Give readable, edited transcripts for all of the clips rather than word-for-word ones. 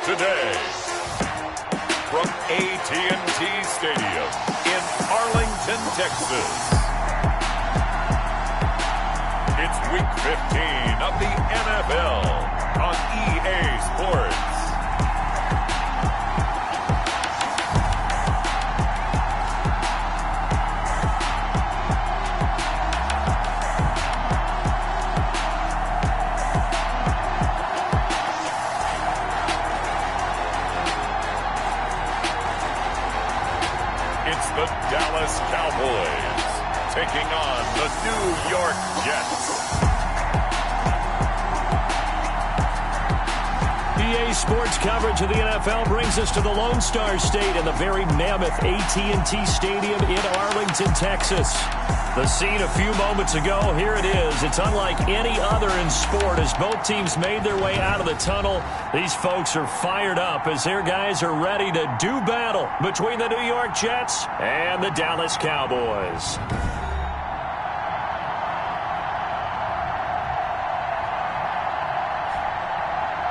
today. From AT&T Stadium in Arlington, Texas. It's Week 15 of the NFL on EA Sports. The Dallas Cowboys taking on the New York Jets. EA Sports coverage of the NFL brings us to the Lone Star State in the very mammoth AT&T Stadium in Arlington, Texas. The scene a few moments ago, here it is. It's unlike any other in sport as both teams made their way out of the tunnel. These folks are fired up as their guys are ready to do battle between the New York Jets and the Dallas Cowboys.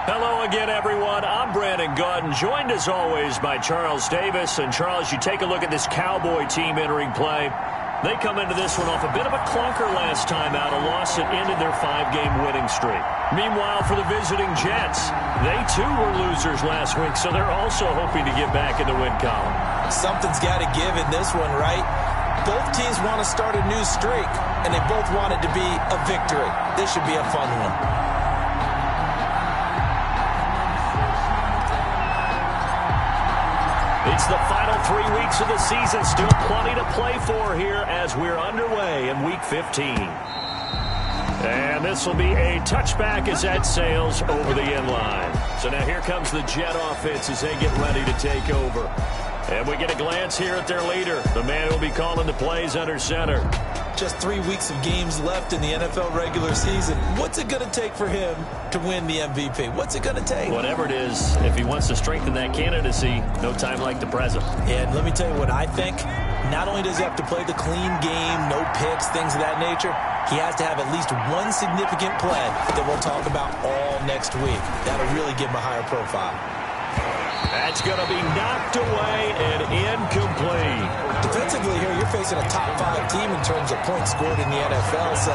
Hello again, everyone. I'm Brandon Gaudin, joined as always by Charles Davis. And Charles, you take a look at this Cowboy team entering play. They come into this one off a bit of a clunker last time out, a loss that ended their 5-game winning streak. Meanwhile, for the visiting Jets, they too were losers last week, so they're also hoping to get back in the win column. Something's got to give in this one, right? Both teams want to start a new streak, and they both want it to be a victory. This should be a fun one. It's the final 3 weeks of the season. Still plenty to play for here as we're underway in Week 15. And this will be a touchback as that sails over the end line. So now here comes the Jet offense as they get ready to take over. And we get a glance here at their leader, the man who will be calling the plays under center. Just 3 weeks of games left in the NFL regular season. What's it going to take for him to win the MVP? What's it going to take? Whatever it is, if he wants to strengthen that candidacy, no time like the present. And let me tell you what I think. Not only does he have to play the clean game, no picks, things of that nature, he has to have at least one significant play that we'll talk about all next week. That'll really give him a higher profile. That's going to be knocked away and incomplete. Defensively here, you're facing a top 5 team in terms of points scored in the NFL. So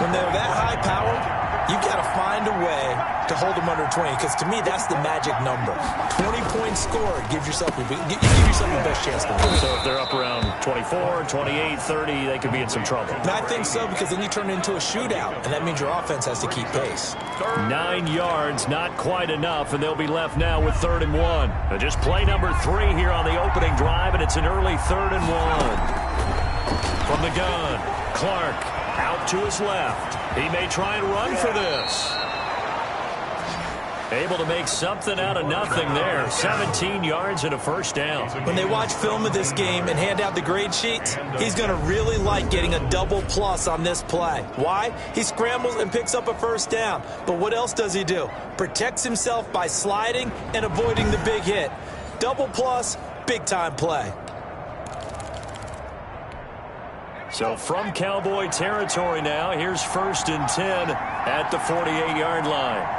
when they're that high-powered, you've got to find a way to hold them under 20. Because to me, that's the magic number. 20 points scored gives yourself your best chance to win. So if they're up around 24, 28, 30, they could be in some trouble. And I think so, because then you turn it into a shootout, and that means your offense has to keep pace. 9 yards, not quite enough, and they'll be left now with 3rd and 1. Just play number 3 here on the opening drive, and it's an early 3rd and 1. From the gun, Clark out to his left. He may try and run for this. Able to make something out of nothing there. 17 yards and a first down. When they watch film of this game and hand out the grade sheets, he's going to really like getting a double plus on this play. Why? He scrambles and picks up a first down. But what else does he do? Protects himself by sliding and avoiding the big hit. Double plus, big-time play. So from Cowboy territory now, here's 1st and 10 at the 48-yard line.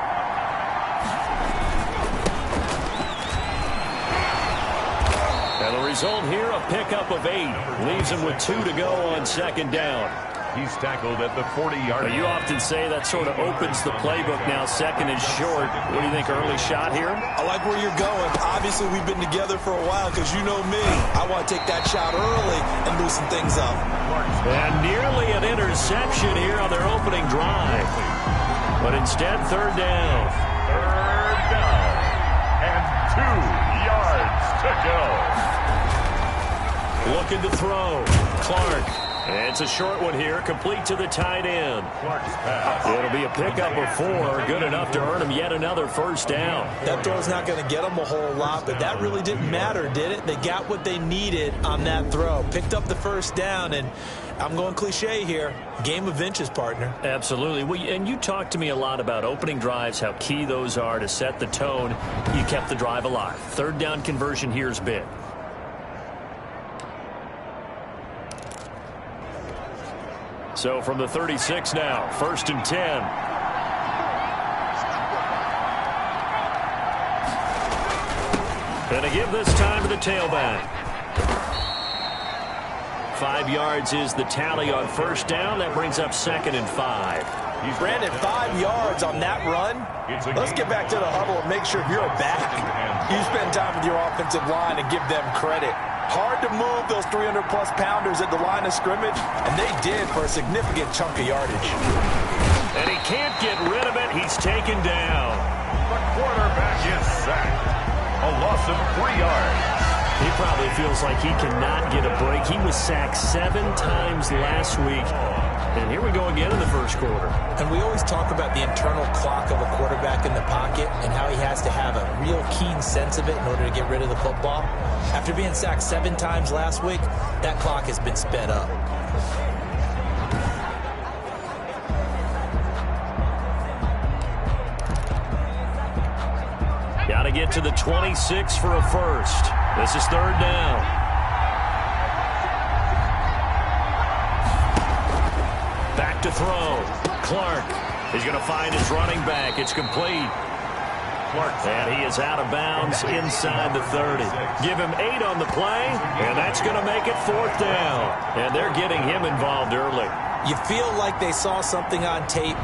And the result here, a pickup of 8. Leaves him with 2 to go on 2nd down. He's tackled at the 40-yard line. You often say that sort of opens the playbook now. 2nd and short. What do you think, early shot here? I like where you're going. Obviously, we've been together for a while because you know me. I want to take that shot early and loosen things up. And nearly an interception here on their opening drive. But instead, 3rd down. 3rd down. And 2 yards to go. Looking to throw. Clark. It's a short one here, complete to the tight end. It'll be a pickup of 4, good enough to earn him yet another first down. That throw's not going to get them a whole lot, but that really didn't matter, did it? They got what they needed on that throw. Picked up the first down, and I'm going cliche here. Game of inches, partner. Absolutely. Well, and you talked to me a lot about opening drives, how key those are to set the tone. You kept the drive alive. 3rd down conversion here is big. So from the 36 now, 1st and 10. And to give this time to the tailback. 5 yards is the tally on first down. That brings up 2nd and 5. Brandon, 5 yards on that run. Let's get back to the huddle and make sure you're back. You spend time with your offensive line and give them credit. Hard to move those 300-plus pounders at the line of scrimmage, and they did for a significant chunk of yardage. And he can't get rid of it. He's taken down. The quarterback is sacked. A loss of 3 yards. He probably feels like he cannot get a break. He was sacked 7 times last week. And here we go again in the first quarter. And we always talk about the internal clock of a quarterback in the pocket and how he has to have a real keen sense of it in order to get rid of the football. After being sacked 7 times last week, that clock has been sped up. Got to get to the 26 for a first. This is 3rd down. Back to throw. Clark. He's going to find his running back. It's complete. Clark. And he is out of bounds inside the 30. Give him 8 on the play, and that's going to make it 4th down. And they're getting him involved early. You feel like they saw something on tape,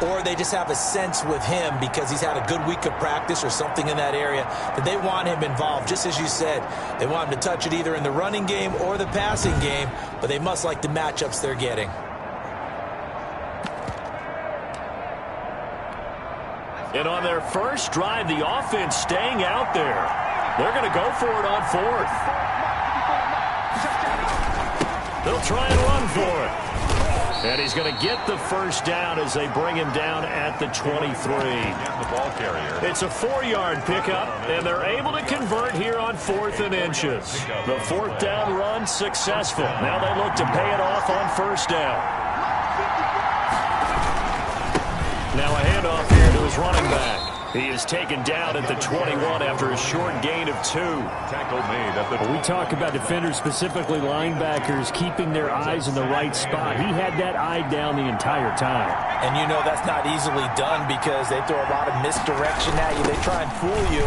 or they just have a sense with him because he's had a good week of practice or something in that area that they want him involved. Just as you said, they want him to touch it either in the running game or the passing game, but they must like the matchups they're getting. And on their first drive, the offense staying out there. They're going to go for it on 4th. They'll try and run for it. And he's going to get the first down as they bring him down at the 23. The ball carrier. It's a 4-yard pickup, and they're able to convert here on 4th and inches. The 4th down run successful. Now they look to pay it off on 1st down. Now a handoff here to his running back. He is taken down at the 21 after a short gain of 2. Tackle made at the... We talk about defenders, specifically linebackers, keeping their eyes in the right spot. He had that eye down the entire time. And you know that's not easily done because they throw a lot of misdirection at you. They try and fool you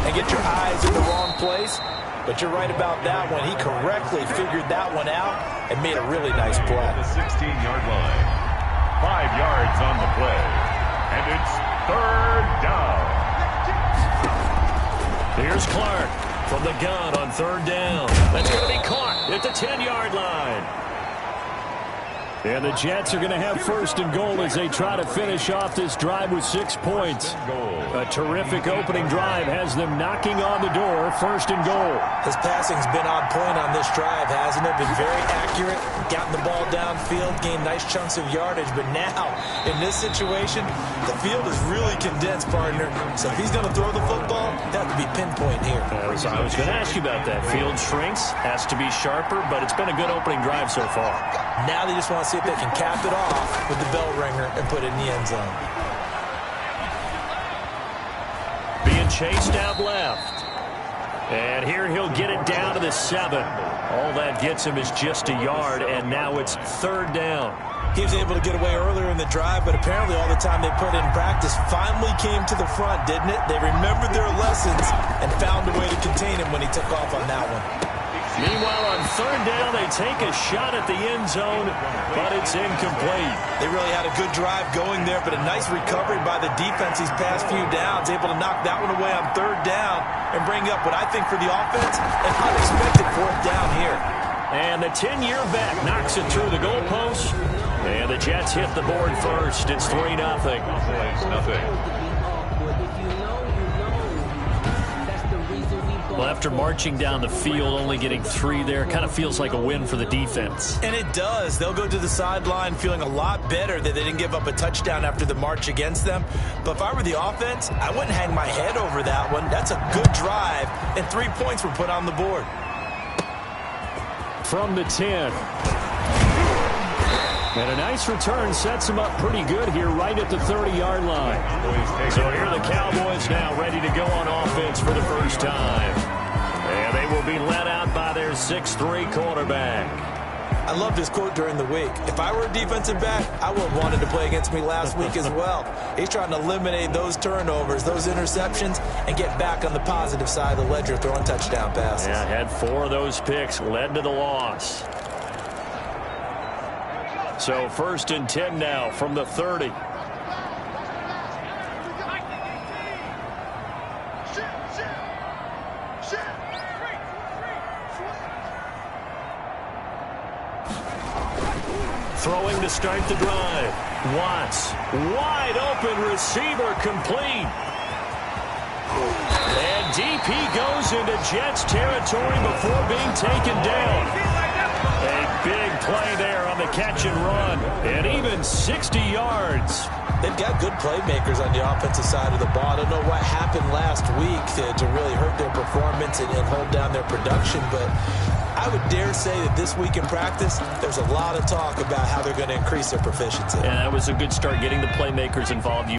and get your eyes in the wrong place. But you're right about that one. He correctly figured that one out and made a really nice play. The 16-yard line. 5 yards on the play. And it's 3rd down. Here's Clark from the gun on 3rd down. That's going to be caught at the 10-yard line. And the Jets are going to have 1st and goal as they try to finish off this drive with 6 points. A terrific opening drive has them knocking on the door. 1st and goal. His passing's been on point on this drive, hasn't it? Been very accurate, gotten the ball downfield, gained nice chunks of yardage. But now, in this situation, the field is really condensed, partner. So if he's going to throw the football, it has to be pinpoint here. I was going to ask you about that. Field shrinks, has to be sharper, but it's been a good opening drive so far. Now they just want to see if they can cap it off with the bell ringer and put it in the end zone. Being chased out left. And here he'll get it down to the 7. All that gets him is just a yard, and now it's 3rd down. He was able to get away earlier in the drive, but apparently all the time they put in practice finally came to the front, didn't it? They remembered their lessons and found a way to contain him when he took off on that one. Meanwhile, on 3rd down, they take a shot at the end zone, but it's incomplete. They really had a good drive going there, but a nice recovery by the defense these past few downs, able to knock that one away on 3rd down and bring up what I think for the offense, an unexpected 4th down here. And the 10-year vet knocks it through the goalpost, and the Jets hit the board first. It's 3-0. Well, after marching down the field, only getting 3 there, kind of feels like a win for the defense. And it does. They'll go to the sideline feeling a lot better that they didn't give up a touchdown after the march against them. But if I were the offense, I wouldn't hang my head over that one. That's a good drive, and 3 points were put on the board. From the 10. And a nice return sets him up pretty good here right at the 30-yard line. So here are the Cowboys now ready to go on offense for the first time. And they will be led out by their 6'3" quarterback. I loved his quote during the week. If I were a defensive back, I would have wanted to play against me last week as well. He's trying to eliminate those turnovers, those interceptions, and get back on the positive side of the ledger throwing touchdown passes. Yeah, had 4 of those picks, led to the loss. So 1st and 10 now from the 30. Throwing to start the drive. Watts, wide open receiver, complete. And DP goes into Jets territory before being taken down. A big play there on the catch and run. And even 60 yards. They've got good playmakers on the offensive side of the ball. I don't know what happened last week to really hurt their performance and hold down their production, but I would dare say that this week in practice, there's a lot of talk about how they're going to increase their proficiency. And that was a good start getting the playmakers involved.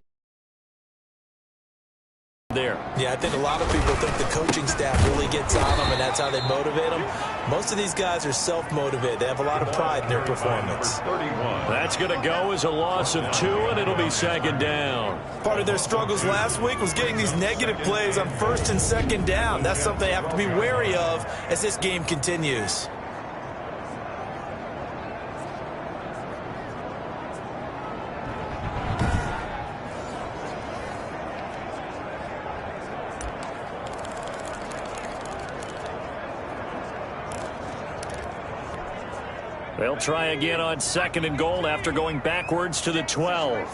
There. Yeah, I think a lot of people think the coaching staff really gets on them, and that's how they motivate them. Most of these guys are self-motivated. They have a lot of pride in their performance. That's going to go as a loss of 2, and it'll be 2nd down. Part of their struggles last week was getting these negative plays on 1st and 2nd down. That's something they have to be wary of as this game continues. They'll try again on 2nd and goal after going backwards to the 12.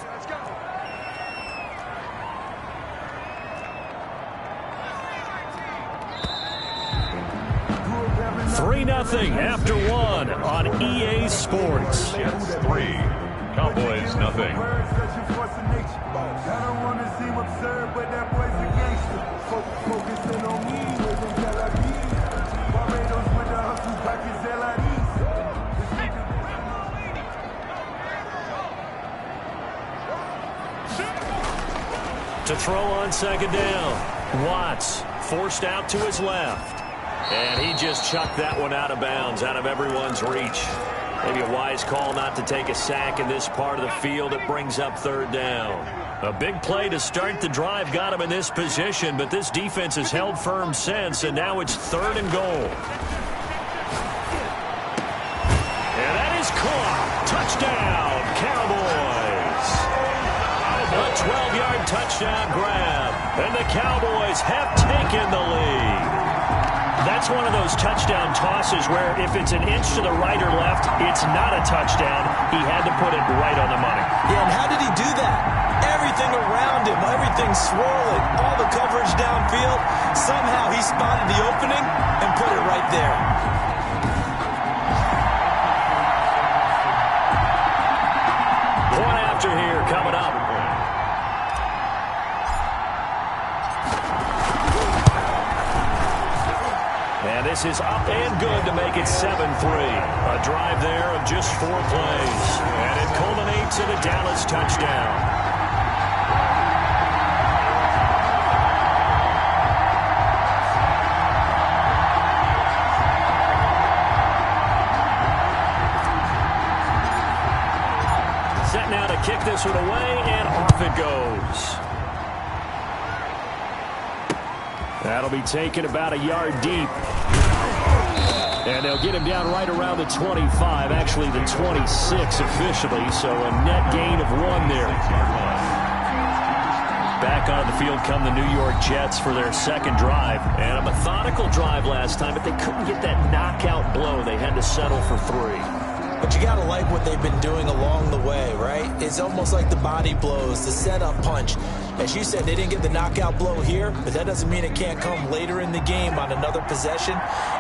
3-0 after 1 on EA Sports. Jets 3, Cowboys nothing. To throw on 2nd down. Watts forced out to his left. And he just chucked that one out of bounds, out of everyone's reach. Maybe a wise call not to take a sack in this part of the field. It brings up 3rd down. A big play to start the drive got him in this position, but this defense has held firm since, and now it's 3rd and goal. And that is caught. Touchdown, Cowboys. A 12-yard touchdown grab, and the Cowboys have taken the lead. That's one of those touchdown tosses where if it's an inch to the right or left, it's not a touchdown. He had to put it right on the money. Yeah, and how did he do that? Everything around him, everything swirling, all the coverage downfield. Somehow he spotted the opening and put it right there. One after here coming up. And this is up and good to make it 7-3. A drive there of just 4 plays. And it culminates in a Dallas touchdown. Set now to kick this one away, and off it goes. That'll be taken about a yard deep. And they'll get him down right around the 25, actually the 26 officially, so a net gain of 1 there. Back on the field come the New York Jets for their 2nd drive. And a methodical drive last time, but they couldn't get that knockout blow. They had to settle for 3. But you got to like what they've been doing along the way, right? It's almost like the body blows, the setup punch. As you said, they didn't get the knockout blow here, but that doesn't mean it can't come later in the game on another possession.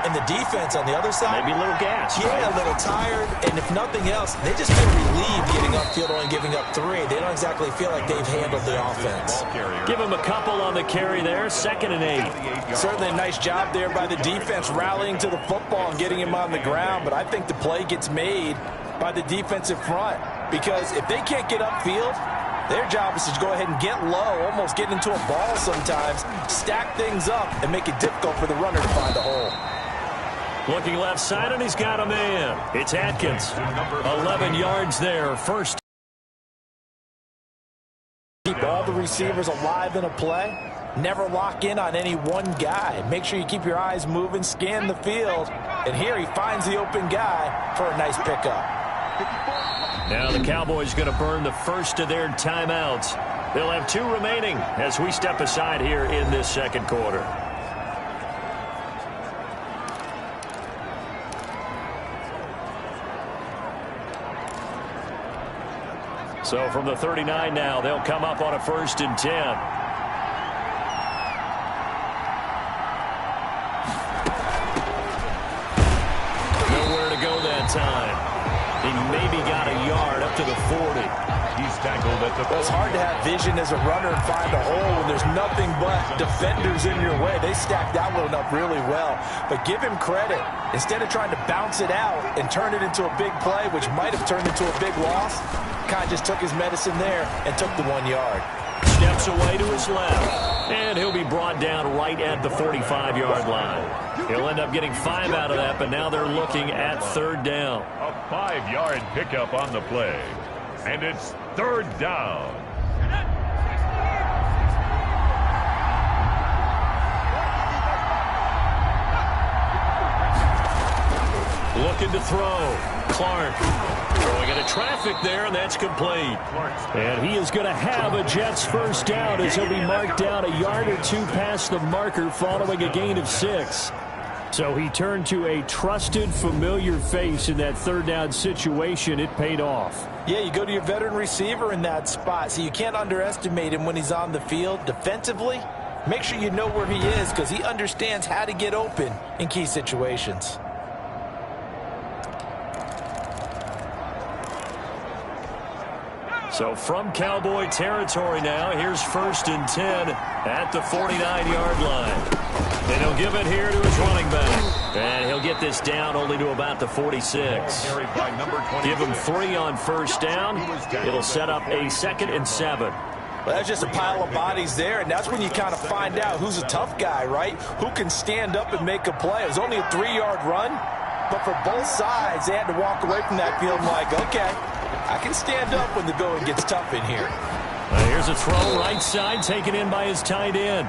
And the defense on the other side, maybe a little gas. Yeah, a little tired. And if nothing else, they just feel relieved getting upfield only giving up 3. They don't exactly feel like they've handled the offense. Give them a couple on the carry there, 2nd and 8. Certainly a nice job there by the defense rallying to the football and getting him on the ground. But I think the play gets made by the defensive front, because if they can't get upfield, their job is to go ahead and get low, almost get into a ball sometimes, stack things up, and make it difficult for the runner to find a hole. Looking left side, and he's got a man. It's Atkins. 11 yards there. First. Keep all the receivers alive in a play. Never lock in on any one guy. Make sure you keep your eyes moving, scan the field. And here he finds the open guy for a nice pickup. Now the Cowboys going to burn the first of their timeouts. They'll have 2 remaining as we step aside here in this second quarter. So from the 39 now, they'll come up on a 1st and 10. Nowhere to go that time. He maybe got a yard up to the 40. He's tackled at the... It's hard to have vision as a runner and find a hole when there's nothing but defenders in your way. They stacked that one up really well. But give him credit. Instead of trying to bounce it out and turn it into a big play, which might have turned into a big loss, kind of just took his medicine there and took the 1 yard. Steps away to his left. And he'll be brought down right at the 45-yard line. He'll end up getting 5 out of that, but now they're looking at 3rd down. A 5-yard pickup on the play. And it's 3rd down. Looking to throw. Clark throwing into traffic there, and that's complete. And he is going to have a Jets first down as he'll be marked down a yard or 2 past the marker following a gain of 6. So he turned to a trusted, familiar face in that 3rd down situation. It paid off. Yeah, you go to your veteran receiver in that spot, so you can't underestimate him when he's on the field. Defensively, make sure you know where he is because he understands how to get open in key situations. So from Cowboy territory now, here's 1st and 10 at the 49-yard line. And he'll give it here to his running back. And he'll get this down only to about the 46. Give him 3 on 1st down. It'll set up a 2nd and 7. Well, that's just a pile of bodies there, and that's when you kind of find out who's a tough guy, right? Who can stand up and make a play. It was only a 3-yard run, but for both sides, they had to walk away from that field like, okay, I can stand up when the going gets tough in here. Here's a throw right side taken in by his tight end.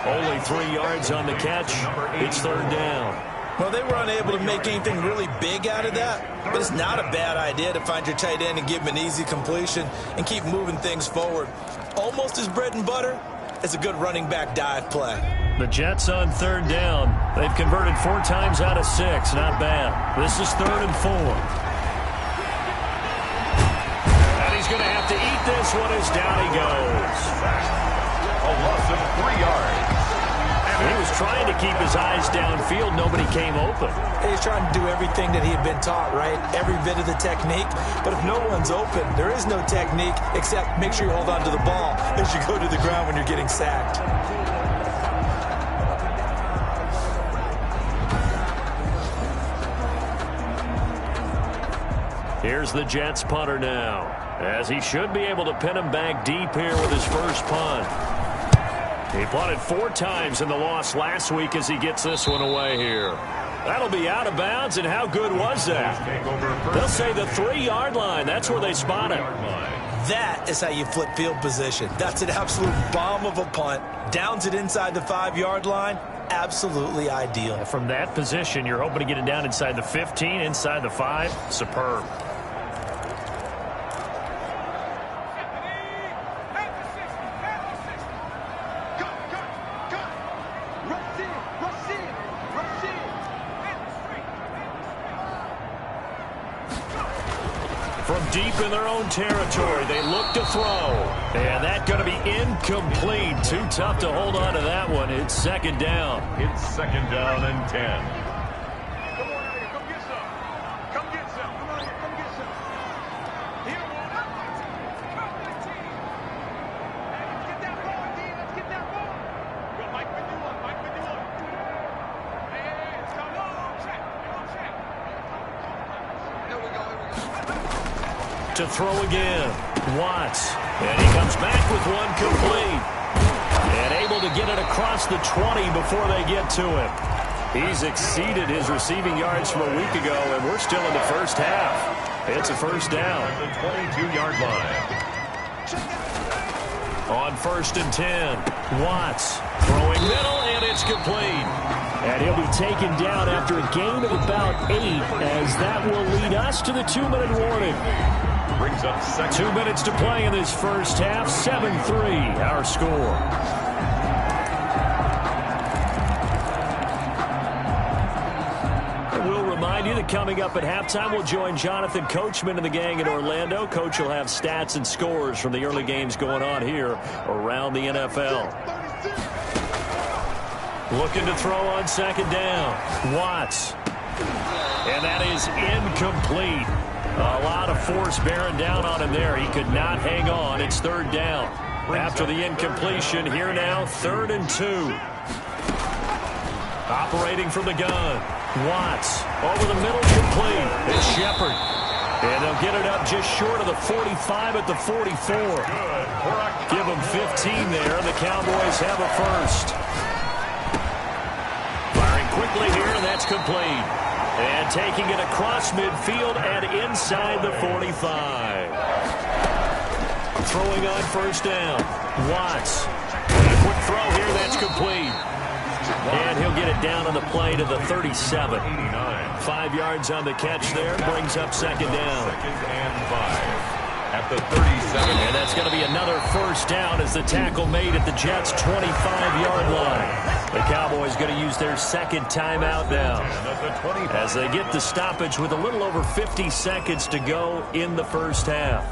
Only 3 yards on the catch. It's 3rd down. Well, they were unable to make anything really big out of that, but it's not a bad idea to find your tight end and give him an easy completion and keep moving things forward. Almost as bread and butter as a good running back dive play. The Jets on 3rd down. They've converted 4 times out of 6. Not bad. This is 3rd and 4. He's going to have to eat this one as down he goes. A loss of 3 yards. He was trying to keep his eyes downfield. Nobody came open. He's trying to do everything that he had been taught, right? Every bit of the technique. But if no one's open, there is no technique except make sure you hold on to the ball as you go to the ground when you're getting sacked. Here's the Jets punter now, as he should be able to pin him back deep here with his first punt. He punted 4 times in the loss last week as he gets this one away here. That'll be out of bounds, and how good was that? They'll say the 3-yard line. That's where they spot him. That is how you flip field position. That's an absolute bomb of a punt. Downs it inside the 5-yard line. Absolutely ideal. From that position, you're hoping to get it down inside the 15, inside the 5. Superb. From deep in their own territory, they look to throw. And that's going to be incomplete. Too tough to hold on to that one. It's 2nd down. It's 2nd down and 10. Come on out here. Come get some. Come get some. Come out here. Come get some. Here, let's get that ball, D. Let's get that ball. Go, Mike, with you up. Mike, with you up. Hey, let's go. Check. Check. Here we go. To throw again. Watts. And he comes back with one complete. And able to get it across the 20 before they get to him. He's exceeded his receiving yards from a week ago, and we're still in the first half. It's a first down. The 22-yard line. On 1st and 10, Watts throwing middle, and it's complete. And he'll be taken down after a gain of about 8, as that will lead us to the 2-minute warning. Brings up second. 2 minutes to play in this first half. 7-3, our score. We'll remind you that coming up at halftime, we'll join Jonathan Coachman and the gang in Orlando. Coach will have stats and scores from the early games going on here around the NFL. Looking to throw on 2nd down. Watts. And that is incomplete. A lot of force bearing down on him there. He could not hang on. It's 3rd down. After the incompletion, here now, 3rd and 2. Operating from the gun. Watts over the middle, complete. It's Shepard. And they'll get it up just short of the 45 at the 44. Give them 15 there. The Cowboys have a first. Firing quickly here, and that's complete. And taking it across midfield and inside the 45. Throwing on 1st down. Watts. And a quick throw here, that's complete. And he'll get it down on the play to the 37. 5 yards on the catch there. Brings up 2nd down. 2nd and 5. At the 37. And that's going to be another first down as the tackle made at the Jets' 25-yard line. The Cowboys going to use their 2nd timeout now as they get the stoppage with a little over 50 seconds to go in the first half.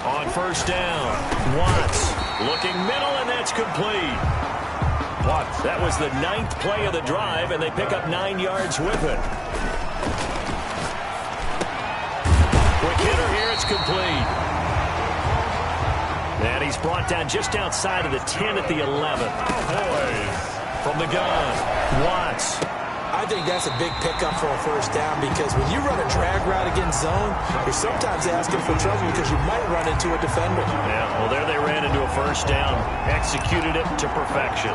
On 1st down, Watts looking middle, and that's complete. Watts, that was the 9th play of the drive, and they pick up 9 yards with it. Quick hitter here, it's complete. And he's brought down just outside of the 10 at the 11. Cowboys. From the gun, Watts. I think that's a big pickup for a first down, because when you run a drag route against zone, you're sometimes asking for trouble because you might run into a defender. Yeah, well, there they ran into a first down. Executed it to perfection.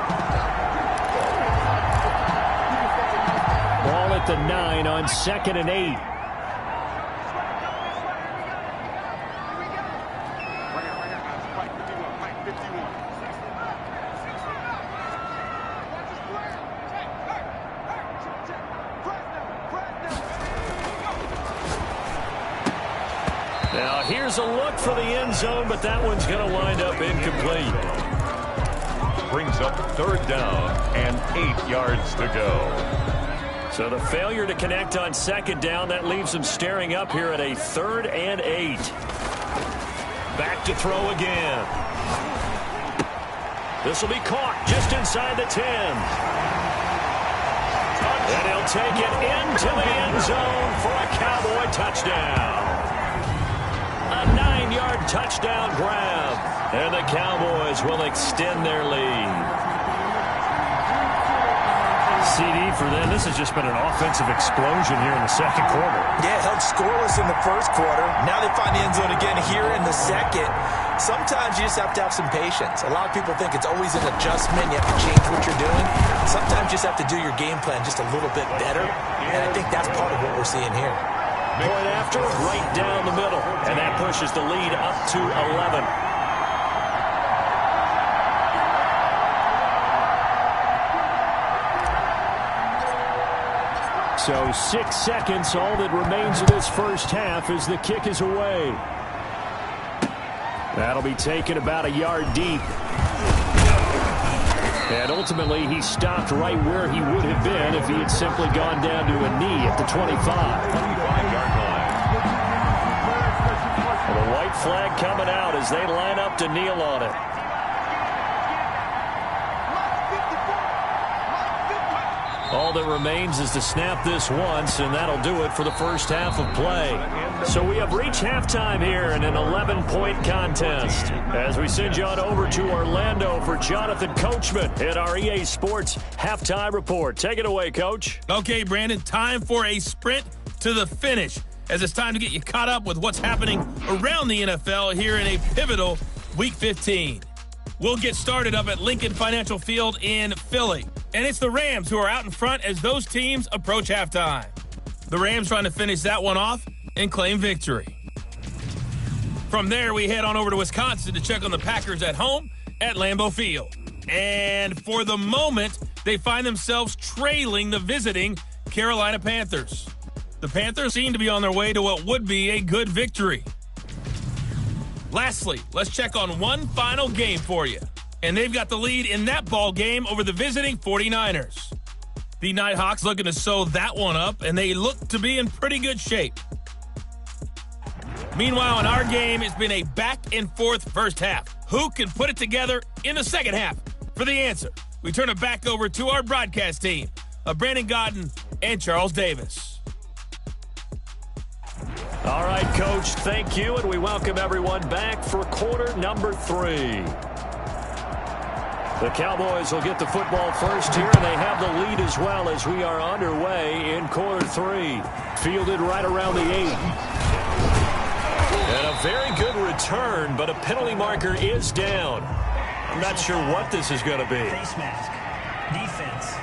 Ball at the 9 on 2nd and 8. Now, here's a look for the end zone, but that one's going to wind up incomplete. Brings up 3rd down and 8 yards to go. So the failure to connect on 2nd down, that leaves them staring up here at a 3rd and 8. Back to throw again. This will be caught just inside the 10. And he'll take it into the end zone for a Cowboy touchdown. A 9-yard touchdown grab. And the Cowboys will extend their lead. CD for them. This has just been an offensive explosion here in the 2nd quarter. Yeah, held scoreless in the 1st quarter. Now they find the end zone again here in the 2nd. Sometimes you just have to have some patience. A lot of people think it's always an adjustment. You have to change what you're doing. Sometimes you just have to do your game plan just a little bit better. And I think that's part of what we're seeing here. Point after, right down the middle. And that pushes the lead up to 11. So 6 seconds, all that remains of this first half as the kick is away. That'll be taken about a yard deep. And ultimately, he stopped right where he would have been if he had simply gone down to a knee at the 25. 25-yard line. Well, the white flag coming out as they line up to kneel on it. All that remains is to snap this once, and that'll do it for the first half of play. So we have reached halftime here in an 11-point contest. As we send you on over to Orlando for Jonathan Coachman at our EA Sports Halftime Report. Take it away, Coach. Okay, Brandon, time for a sprint to the finish, as it's time to get you caught up with what's happening around the NFL here in a pivotal Week 15. We'll get started up at Lincoln Financial Field in Philly. And it's the Rams who are out in front as those teams approach halftime. The Rams trying to finish that one off and claim victory. From there, we head on over to Wisconsin to check on the Packers at home at Lambeau Field. And for the moment, they find themselves trailing the visiting Carolina Panthers. The Panthers seem to be on their way to what would be a good victory. Lastly, let's check on one final game for you. And they've got the lead in that ball game over the visiting 49ers. The Nighthawks looking to sew that one up, and they look to be in pretty good shape. Meanwhile, in our game, it's been a back-and-forth first half. Who can put it together in the second half? For the answer, we turn it back over to our broadcast team of Brandon Godden and Charles Davis. All right, Coach, thank you, and we welcome everyone back for quarter number 3. The Cowboys will get the football first here, and they have the lead as well as we are underway in quarter 3. Fielded right around the 8. And a very good return, but a penalty marker is down. I'm not sure what this is going to be. Face mask. Defense.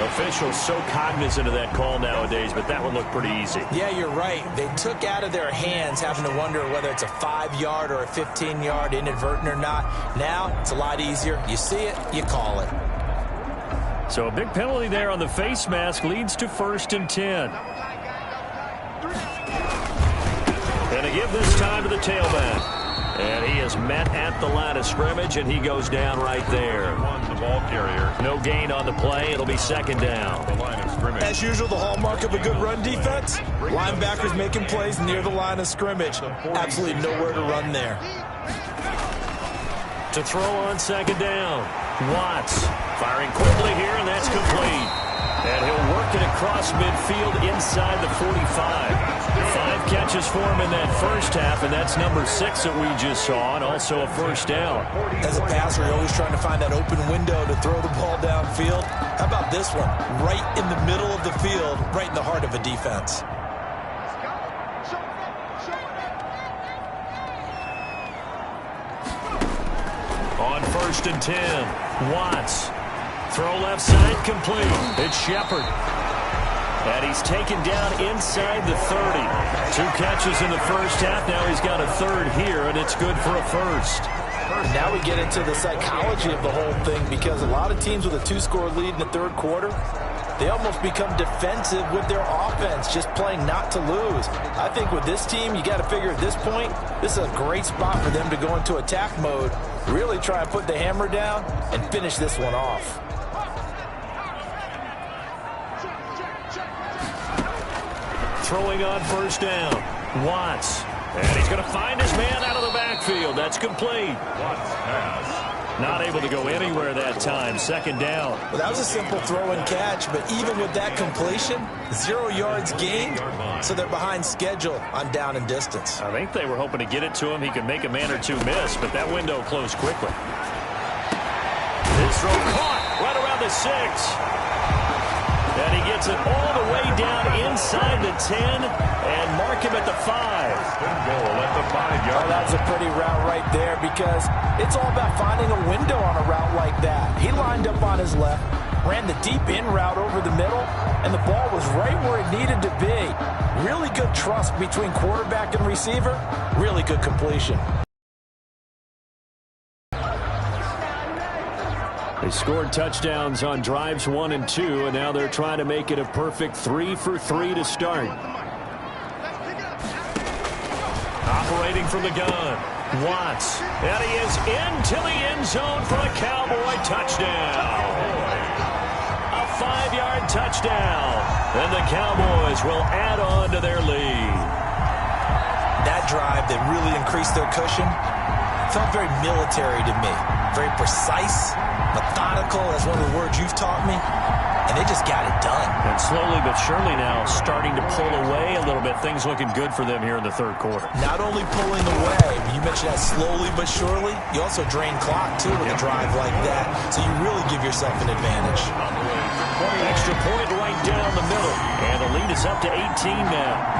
Officials so cognizant of that call nowadays, but that one looked pretty easy. Yeah, you're right. They took out of their hands having to wonder whether it's a 5-yard or a 15-yard inadvertent or not. Now, it's a lot easier. You see it, you call it. So a big penalty there on the face mask leads to 1st and 10. And a give this time to the tailback. And he is met at the line of scrimmage, and he goes down right there. The ball carrier. No gain on the play. It'll be 2nd down. The line of scrimmage. As usual, the hallmark of a good run defense, linebackers making plays near the line of scrimmage. Absolutely nowhere to run there. To throw on 2nd down. Watts firing quickly here, and that's complete. And he'll work it across midfield inside the 45. 5 catches for him in that first half, and that's number 6 that we just saw, and also a 1st down. As a passer, you're always trying to find that open window to throw the ball downfield. How about this one? Right in the middle of the field, right in the heart of a defense. On 1st and 10, Watts. Throw left side complete. It's Shepard. And he's taken down inside the 30. 2 catches in the first half. Now he's got a 3rd here, and it's good for a 1st. Now we get into the psychology of the whole thing, because a lot of teams with a 2-score lead in the 3rd quarter, they almost become defensive with their offense, just playing not to lose. I think with this team, you got to figure at this point, this is a great spot for them to go into attack mode, really try and put the hammer down and finish this one off. Throwing on 1st down. Watts. And he's going to find his man out of the backfield. That's complete. Watts pass. Not able to go anywhere that time. 2nd down. Well, that was a simple throw and catch, but even with that completion, 0 yards gained, so they're behind schedule on down and distance. I think they were hoping to get it to him. He could make a man or 2 miss, but that window closed quickly. His throw caught right around the 6. And he gets it all the way down inside the 10 and mark him at the 5. Goal at the 5-yard. Oh, that's a pretty route right there, because it's all about finding a window on a route like that. He lined up on his left, ran the deep in route over the middle, and the ball was right where it needed to be. Really good trust between quarterback and receiver. Really good completion. They scored touchdowns on drives 1 and 2, and now they're trying to make it a perfect 3 for 3 to start. Operating from the gun, Watts. And he is into the end zone for a Cowboy touchdown. A 5-yard touchdown. And the Cowboys will add on to their lead. That drive that really increased their cushion felt very military to me. Very precise, methodical. Physical, that's one of the words you've taught me. And they just got it done. And slowly but surely now starting to pull away a little bit. Things looking good for them here in the third quarter. Not only pulling away, but you mentioned that slowly but surely, you also drain clock, too, with a drive like that. So you really give yourself an advantage. Extra point right down the middle. And the lead is up to 18 now.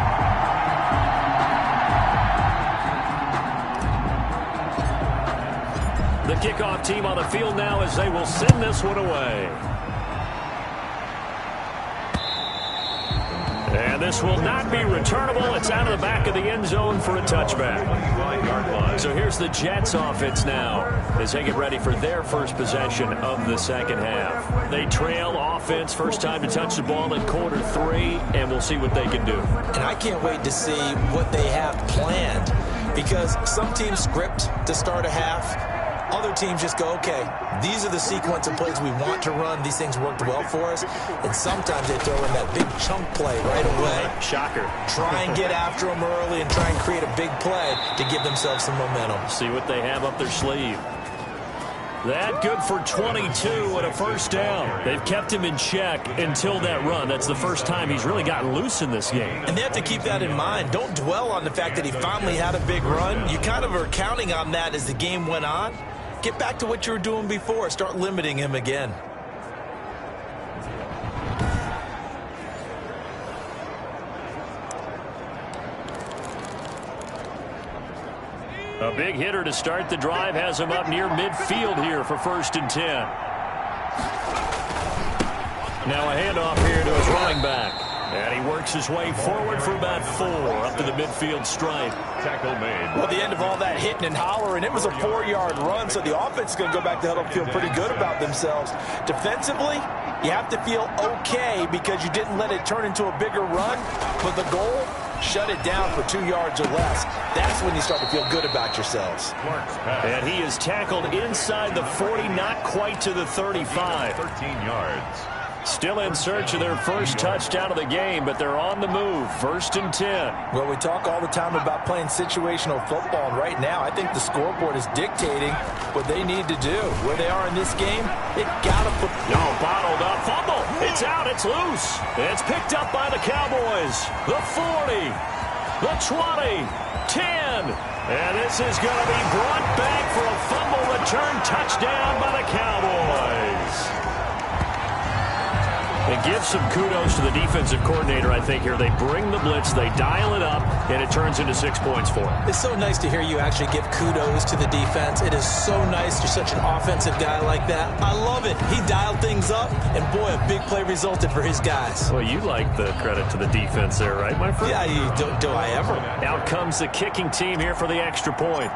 The kickoff team on the field now as they will send this one away. And this will not be returnable. It's out of the back of the end zone for a touchback. So here's the Jets offense now as they get ready for their first possession of the second half. They trail offense, first time to touch the ball in quarter 3, and we'll see what they can do. And I can't wait to see what they have planned, because some teams script to start a half. Other teams just go, okay, these are the sequence of plays we want to run. These things worked well for us. And sometimes they throw in that big chunk play right away. Shocker. Try and get after them early and try and create a big play to give themselves some momentum. See what they have up their sleeve. That good for 22 and a first down. They've kept him in check until that run. That's the first time he's really gotten loose in this game. And they have to keep that in mind. Don't dwell on the fact that he finally had a big run. You kind of are counting on that as the game went on. Get back to what you were doing before. Start limiting him again. A big hitter to start the drive has him up near midfield here for 1st and 10. Now a handoff here to his running back. And he works his way forward for about 4 up to the midfield stripe. Tackle made. Well, the end of all that hitting and hollering, it was a 4-yard run, so the offense is going to go back to huddle and feel pretty good about themselves. Defensively, you have to feel okay because you didn't let it turn into a bigger run, but the goal, shut it down for 2 yards or less. That's when you start to feel good about yourselves. And he is tackled inside the 40, not quite to the 35. 13 yards. Still in search of their first touchdown of the game, but they're on the move. 1st and 10. Well, we talk all the time about playing situational football, and right now I think the scoreboard is dictating what they need to do. Where they are in this game, they got to put... No, bottled up. Fumble. It's out. It's loose. It's picked up by the Cowboys. The 40. The 20. 10. And this is going to be brought back for a fumble return touchdown by the Cowboys. It gives some kudos to the defensive coordinator, I think, here. They bring the blitz, they dial it up, and it turns into 6 points for them. It's so nice to hear you actually give kudos to the defense. It is so nice. You're such an offensive guy like that. I love it. He dialed things up, and boy, a big play resulted for his guys. Well, you like the credit to the defense there, right, my friend? Yeah, do I ever? Out comes the kicking team here for the extra point.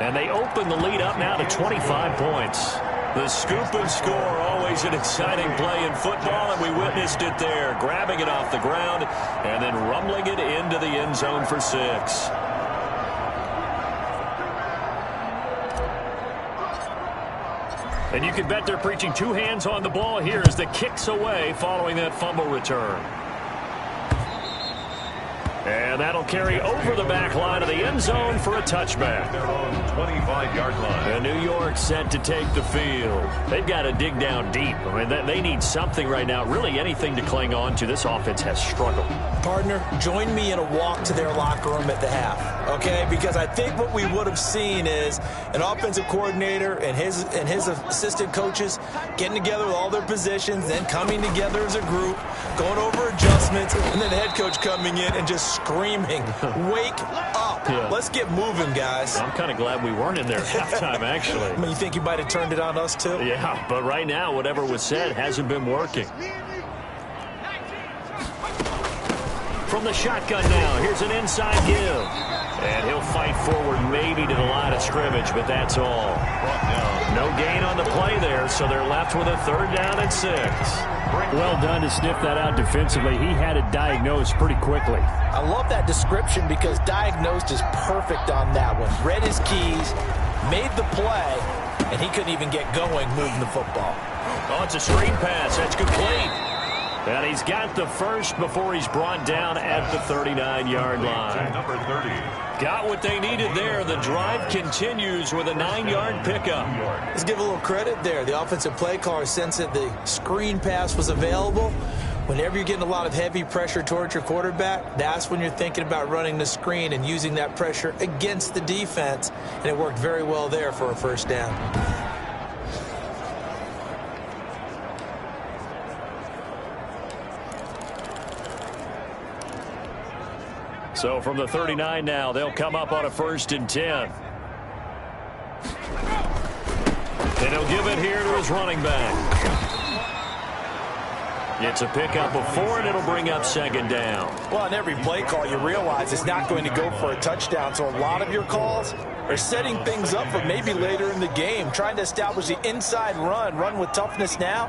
And they open the lead up now to 25 points. The scoop and score, always an exciting play in football, and we witnessed it there. Grabbing it off the ground and then rumbling it into the end zone for 6. And you can bet they're preaching 2 hands on the ball here as the kick's away following that fumble return. And that'll carry over the back line of the end zone for a touchback. Their own 25-yard line. And New York set to take the field. They've got to dig down deep. I mean, they need something right now, really anything to cling on to. This offense has struggled. Partner, join me in a walk to their locker room at the half, okay? Because I think what we would have seen is an offensive coordinator and his assistant coaches getting together with all their positions, then coming together as a group, going over adjustments, and then the head coach coming in and just screaming, wake up. Yeah. Let's get moving, guys. I'm kind of glad we weren't in there at halftime, actually. I mean, you think you might have turned it on us, too? Yeah, but right now, whatever was said hasn't been working. From the shotgun now, here's an inside give. And he'll fight forward maybe to the line of scrimmage, but that's all. No gain on the play there, so they're left with a 3rd down and 6. Well done to sniff that out defensively. He had it diagnosed pretty quickly. I love that description because diagnosed is perfect on that one. Read his keys, made the play, and he couldn't even get going moving the football. Oh, it's a screen pass. That's complete. And he's got the first before he's brought down at the 39-yard line. Number 30. Got what they needed there. The drive continues with a 9-yard pickup. Let's give a little credit there. The offensive play caller sensed that the screen pass was available. Whenever you're getting a lot of heavy pressure towards your quarterback, that's when you're thinking about running the screen and using that pressure against the defense. And it worked very well there for a first down. So from the 39 now, they'll come up on a 1st and 10. And he'll give it here to his running back. It's a pickup of 4, and it'll bring up 2nd down. Well, on every play call, you realize it's not going to go for a touchdown. So a lot of your calls are setting things up for maybe later in the game, trying to establish the inside run with toughness now.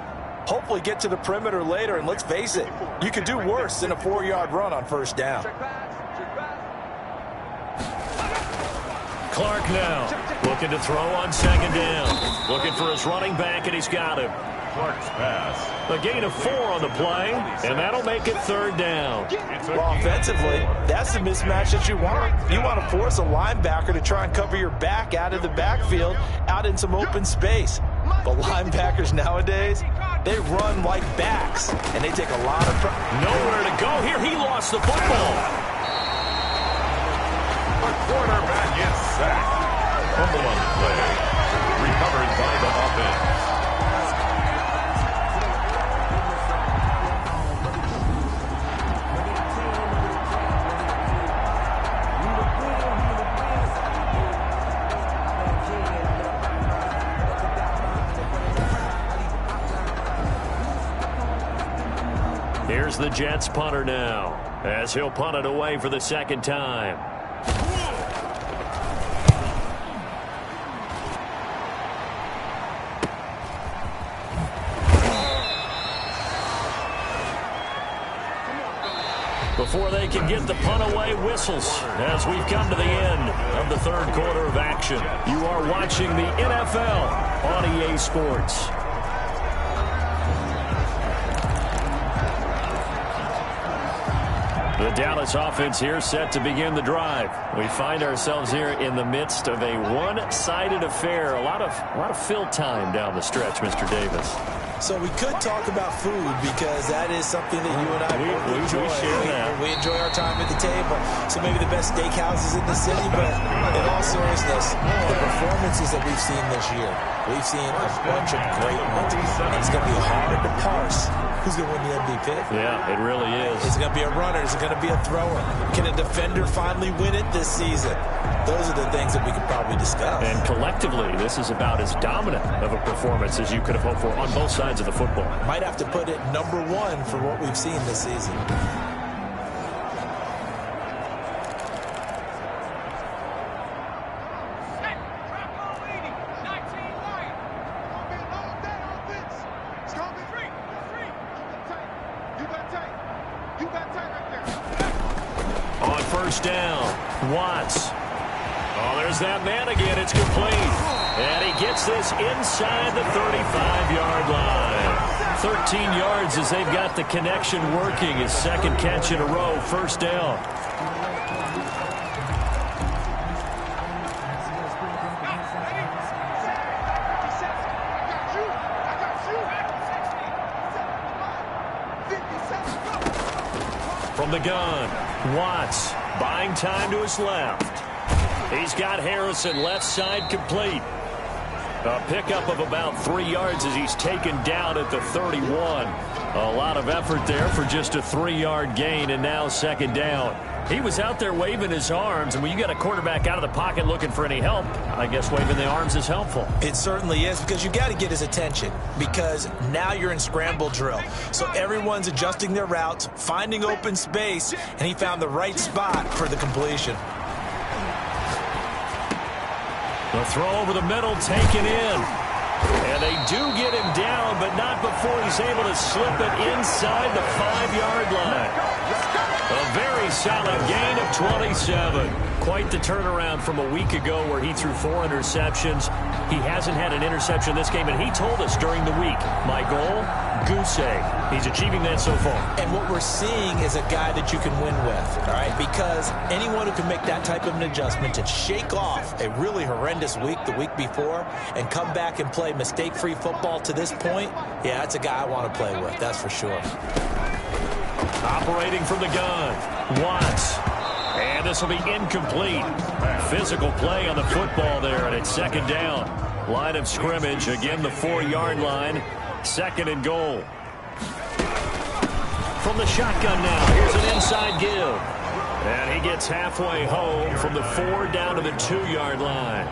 Hopefully get to the perimeter later, and let's face it, you could do worse than a 4-yard run on 1st down. Clark now looking to throw on 2nd down. Looking for his running back, and he's got him. Clark's pass. A gain of 4 on the play, and that'll make it 3rd down. Well, offensively, that's the mismatch that you want. You want to force a linebacker to try and cover your back out of the backfield, out in some open space. But linebackers nowadays, they run like backs, and they take a lot of pressure. Nowhere to go here. He lost the football. The quarterback gets sacked. Fumble on the play. Recovered by the offense. Here's the Jets punter now, as he'll punt it away for the 2nd time. Before they can get the punt away, whistles as we've come to the end of the 3rd quarter of action. You are watching the NFL on EA Sports. The Dallas offense here set to begin the drive. We find ourselves here in the midst of a one-sided affair. A lot of fill time down the stretch, Mr. Davis. So we could talk about food because that is something that you and I both enjoy. We enjoy our time at the table. So maybe the best steakhouses in the city, but in all seriousness, the performances that we've seen this year, we've seen a bunch of great ones. And it's going to be hard to parse who's going to win the MVP. Yeah, it really is. Is it going to be a runner? Is it going to be a thrower? Can a defender finally win it this season? Those are the things that we could probably discuss. And collectively, this is about as dominant of a performance as you could have hoped for on both sides of the football. Might have to put it number 1 for what we've seen this season. On 1st down, Watts. Oh, there's that man again. It's complete. And he gets this inside the 35-yard line. 13 yards as they've got the connection working. His 2nd catch in a row, 1st down. From the gun, Watts buying time to his left. He's got Harrison left side complete. A pickup of about 3 yards as he's taken down at the 31. A lot of effort there for just a 3-yard gain, and now 2nd down. He was out there waving his arms, and when you got a quarterback out of the pocket looking for any help, I guess waving the arms is helpful. It certainly is, because you got to get his attention, because now you're in scramble drill. So everyone's adjusting their routes, finding open space, and he found the right spot for the completion. The throw over the middle taken in. And they do get him down, but not before he's able to slip it inside the 5-yard line. A very solid gain of 27. quite the turnaround from a week ago where he threw 4 interceptions. He hasn't had an interception this game, and he told us during the week, my goal, goose egg. He's achieving that so far. And what we're seeing is a guy that you can win with, all right? Because anyone who can make that type of an adjustment to shake off a really horrendous week the week before and come back and play mistake-free football to this point, yeah, that's a guy I want to play with, that's for sure. Operating from the gun, Watts. And this will be incomplete. Physical play on the football there, and it's second down. Line of scrimmage, again the 4-yard line. Second and goal. From the shotgun now, here's an inside give. And he gets halfway home from the 4 down to the 2-yard line.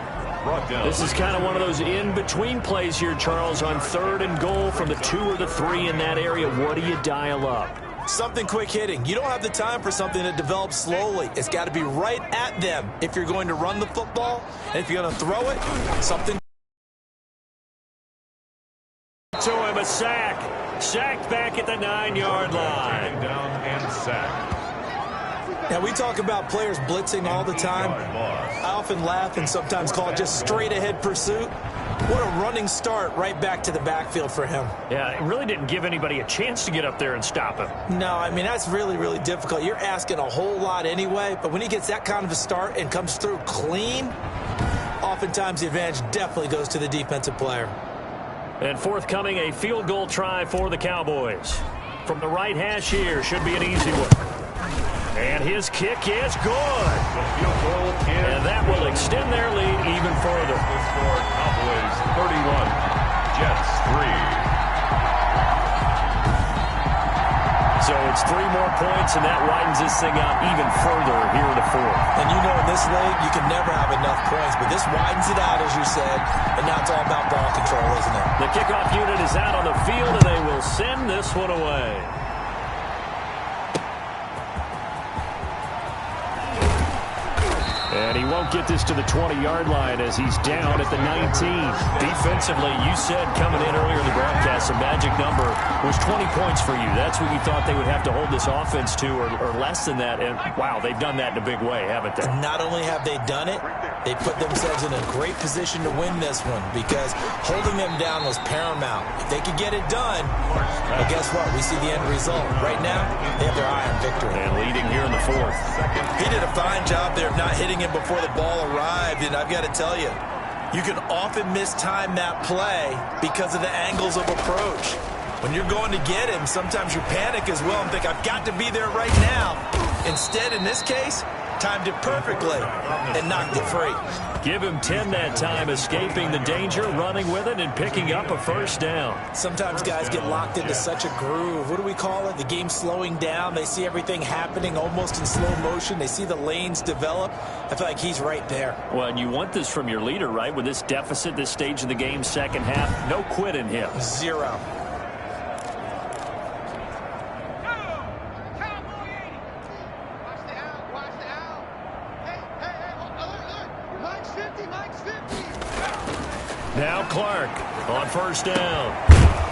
This is kind of one of those in-between plays here, Charles, on 3rd and goal from the 2 or the 3 in that area. What do you dial up? Something quick hitting. You don't have the time for something that develops slowly. It's got to be right at them if you're going to run the football. And if you're going to throw it, something to him, a sack. Sacked back at the 9-yard line. Down and sack. Now, we talk about players blitzing all the time. I often laugh and sometimes call it just straight-ahead pursuit. What a running start right back to the backfield for him. Yeah, it really didn't give anybody a chance to get up there and stop him. No, I mean, that's really, really difficult. You're asking a whole lot anyway, but when he gets that kind of a start and comes through clean, oftentimes the advantage definitely goes to the defensive player. And forthcoming, a field goal try for the Cowboys. From the right hash here, should be an easy one. And his kick is good. And that will extend their lead even further. The score, Cowboys 31, Jets 3. So it's 3 more points, and that widens this thing out even further here in the 4th. And you know in this league, you can never have enough points, but this widens it out, as you said, and now it's all about ball control, isn't it? The kickoff unit is out on the field, and they will send this one away. And he won't get this to the 20-yard line as he's down at the 19. Defensively, you said coming in earlier in the broadcast, the magic number was 20 points for you. That's what you thought they would have to hold this offense to, or less than that. And, wow, they've done that in a big way, haven't they? Not only have they done it, they put themselves in a great position to win this one because holding them down was paramount. If they could get it done, well, guess what? We see the end result. Right now, they have their eye on victory. And leading here in the 4th. He did a fine job there of not hitting him before the ball arrived, and I've got to tell you, you can often mistime that play because of the angles of approach. When you're going to get him, sometimes you panic as well and think, I've got to be there right now. Instead, in this case, timed it perfectly and knocked it free. Give him 10 that time, escaping the danger, running with it, and picking up a first down. Sometimes guys get locked into such a groove. What do we call it? The game's slowing down. They see everything happening almost in slow motion. They see the lanes develop. I feel like he's right there. Well, and you want this from your leader, right? With this deficit, this stage of the game, second half, no quit in him. 0. Now Clark on first down.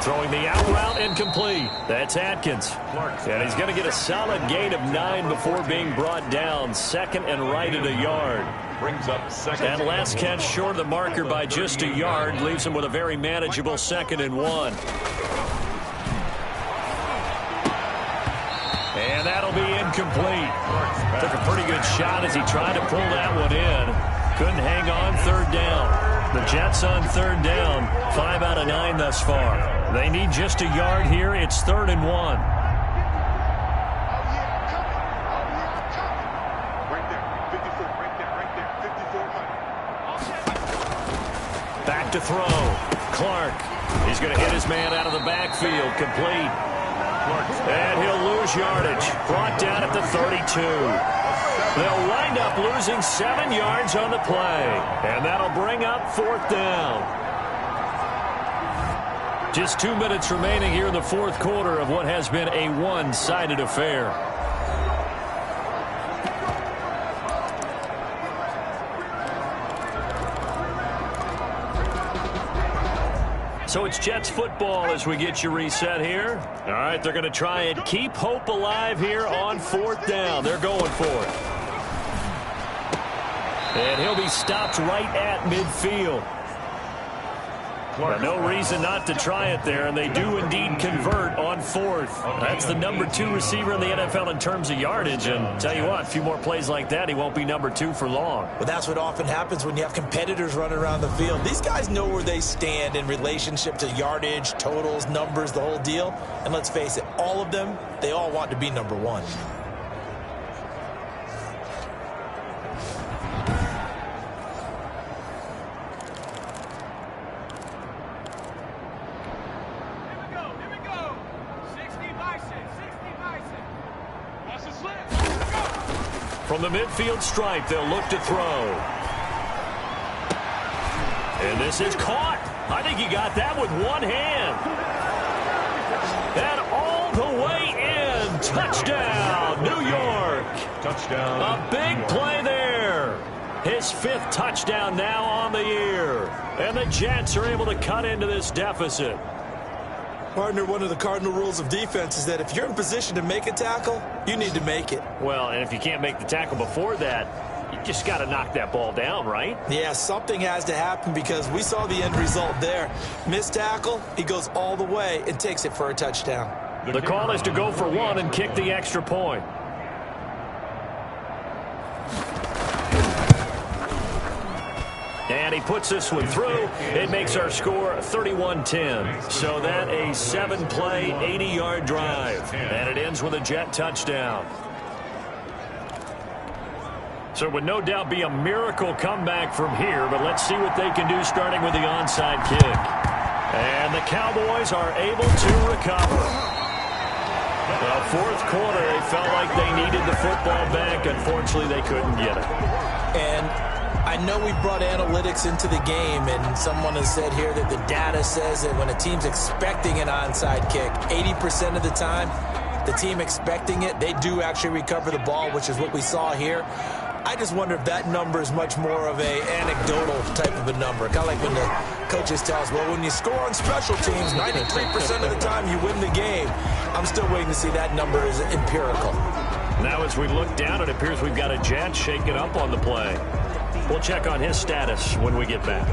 Throwing the out route incomplete. That's Atkins. And he's going to get a solid gain of 9 before being brought down. Second and right at a yard. Brings up second. And last catch short of the marker by just a yard. Leaves him with a very manageable 2nd and 1. And that'll be incomplete. Took a pretty good shot as he tried to pull that one in. Couldn't hang on, 3rd down. The Jets on 3rd down, 5 out of 9 thus far. They need just a yard here. It's 3rd and 1. Back to throw. Clark. He's going to hit his man out of the backfield. Complete. And he'll lose yardage. Brought down at the 32. They'll wind up losing 7 yards on the play. And that'll bring up 4th down. Just 2 minutes remaining here in the 4th quarter of what has been a one-sided affair. So it's Jets football as we get you reset here. All right, they're going to try and keep hope alive here on 4th down. They're going for it. And he'll be stopped right at midfield. Well, no reason not to try it there, and they do indeed convert on fourth. That's the number 2 receiver in the NFL in terms of yardage, and tell you what, a few more plays like that, he won't be number 2 for long. But that's what often happens when you have competitors running around the field. These guys know where they stand in relationship to yardage, totals, numbers, the whole deal. And let's face it, all of them, they all want to be number 1. From the midfield stripe, they'll look to throw. And this is caught. I think he got that with one hand. And all the way in. Touchdown, New York. Touchdown. A big play there. His 5th touchdown now on the year. And the Jets are able to cut into this deficit. Partner, one of the cardinal rules of defense is that if you're in position to make a tackle, you need to make it. Well, and if you can't make the tackle before that, you just got to knock that ball down, right? Yeah, something has to happen because we saw the end result there. Missed tackle, he goes all the way and takes it for a touchdown. The call is to go for 1 and kick the extra point. And he puts this one through. It makes our score 31-10. So that a 7-play, 80-yard drive. And it ends with a Jet touchdown. So it would no doubt be a miracle comeback from here, but let's see what they can do starting with the onside kick. And the Cowboys are able to recover. Well, 4th quarter, they felt like they needed the football back. Unfortunately, they couldn't get it. And I know we brought analytics into the game, and someone has said here that the data says that when a team's expecting an onside kick, 80% of the time, the team expecting it, they do actually recover the ball, which is what we saw here. I just wonder if that number is much more of a anecdotal type of a number. Kind of like when the coaches tell us, well, when you score on special teams, 93% of the time you win the game. I'm still waiting to see that number is empirical. Now as we look down, it appears we've got a Jet shaking up on the play. We'll check on his status when we get back.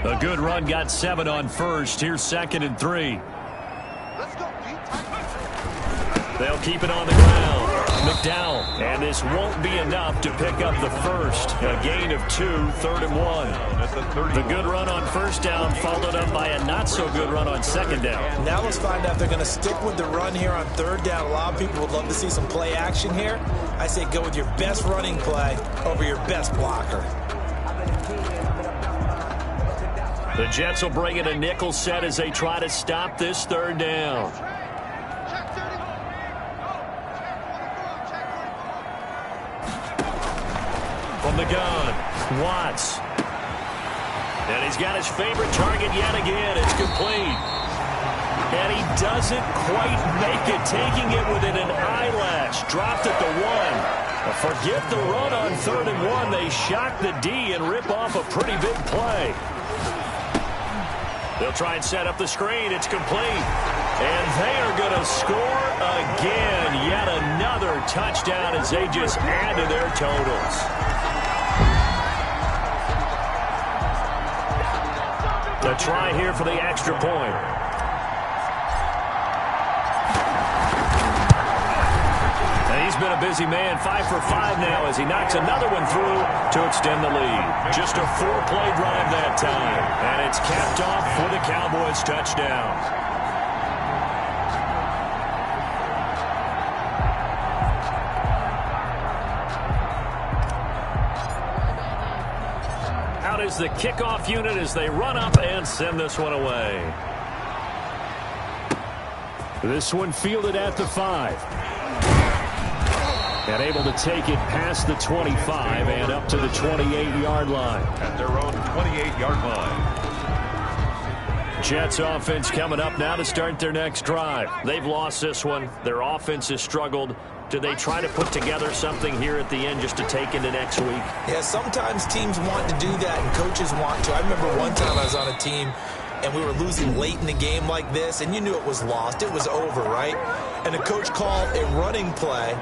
A good run, got 7 on first. Here's 2nd and 3. They'll keep it on the ground. McDowell, and this won't be enough to pick up the first. A gain of 2, 3rd and 1. The good run on first down followed up by a not-so-good run on 2nd down. Now let's find out if they're going to stick with the run here on 3rd down. A lot of people would love to see some play action here. I say go with your best running play over your best blocker. The Jets will bring in a nickel set as they try to stop this 3rd down. From the gun, Watts. And he's got his favorite target yet again. It's complete. And he doesn't quite make it, taking it within an eyelash. Dropped at the 1. Forget the run on 3rd and 1. They shock the D and rip off a pretty big play. They'll try and set up the screen. It's complete. And they are going to score again. Yet another touchdown as they just add to their totals. A try here for the extra point. And he's been a busy man, 5 for 5 now as he knocks another one through to extend the lead. Just a 4-play drive that time. And it's capped off for the Cowboys touchdown. Is the kickoff unit as they run up and send this one away. This one fielded at the 5. And able to take it past the 25 and up to the 28-yard line. At their own 28-yard line. Jets offense coming up now to start their next drive. They've lost this one. Their offense has struggled. Do they try to put together something here at the end just to take into next week? Yeah, sometimes teams want to do that and coaches want to. I remember one time I was on a team and we were losing late in the game like this, and you knew it was lost. It was over, right? and the coach called a running play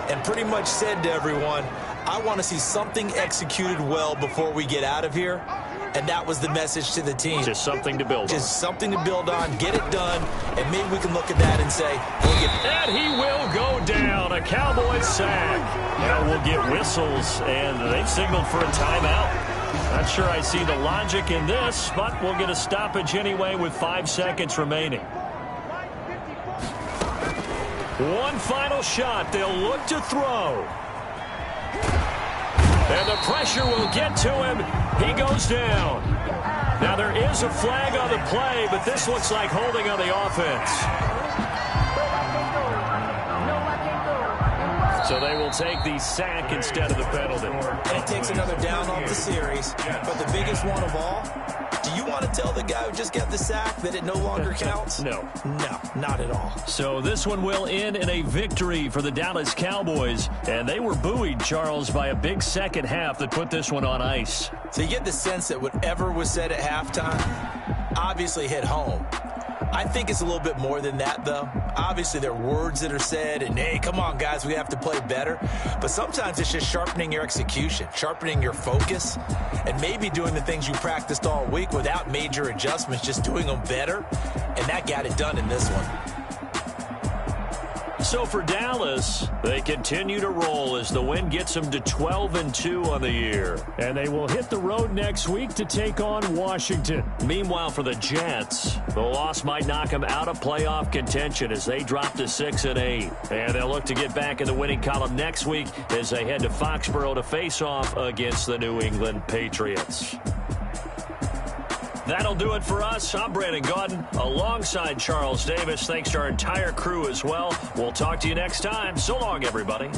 and pretty much said to everyone, I want to see something executed well before we get out of here. And that was the message to the team. Just something to build on. Just something to build on, get it done, and maybe we can look at that and say, we'll get... And he will go down. A Cowboys sack. Now we'll get whistles, and they've signaled for a timeout. Not sure I see the logic in this, but we'll get a stoppage anyway with 5 seconds remaining. One final shot. They'll look to throw. And the pressure will get to him. He goes down. Now there is a flag on the play, but this looks like holding on the offense. So they will take the sack instead of the penalty. And it takes another down off the series. But the biggest one of all, do you want to tell the guy who just got the sack that it no longer counts? No. No, not at all. So this one will end in a victory for the Dallas Cowboys. And they were buoyed, Charles, by a big second half that put this one on ice. So you get the sense that whatever was said at halftime obviously hit home. I think it's a little bit more than that, though. Obviously, there are words that are said, and, hey, come on, guys, we have to play better. But sometimes it's just sharpening your execution, sharpening your focus, and maybe doing the things you practiced all week without major adjustments, just doing them better. And that got it done in this one. So for Dallas, they continue to roll as the win gets them to 12-2 on the year. And they will hit the road next week to take on Washington. Meanwhile, for the Jets, the loss might knock them out of playoff contention as they drop to 6-8. And they'll look to get back in the winning column next week as they head to Foxborough to face off against the New England Patriots. That'll do it for us. I'm Brandon Gaudin alongside Charles Davis. Thanks to our entire crew as well. We'll talk to you next time. So long, everybody.